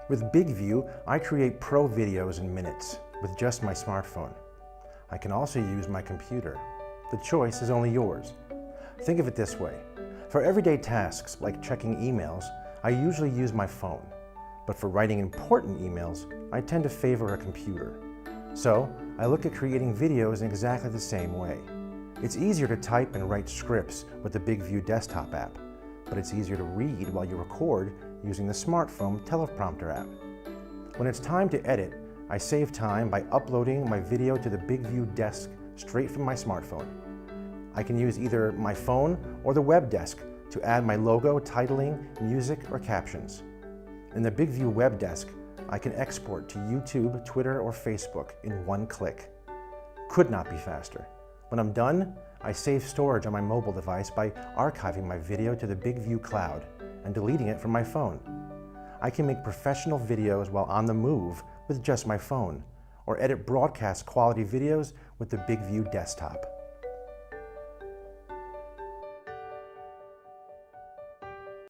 With BIGVU, I create pro videos in minutes with just my smartphone. I can also use my computer. The choice is only yours. Think of it this way. For everyday tasks like checking emails, I usually use my phone. But for writing important emails, I tend to favor a computer. So, I look at creating videos in exactly the same way. It's easier to type and write scripts with the BIGVU desktop app, but it's easier to read while you record using the smartphone teleprompter app. When it's time to edit, I save time by uploading my video to the BIGVU desk straight from my smartphone. I can use either my phone or the web desk to add my logo, titling, music, or captions. In the BIGVU web desk, I can export to YouTube, Twitter, or Facebook in one click. Could not be faster. When I'm done, I save storage on my mobile device by archiving my video to the BIGVU cloud and deleting it from my phone. I can make professional videos while on the move with just my phone, or edit broadcast quality videos with the BIGVU desktop.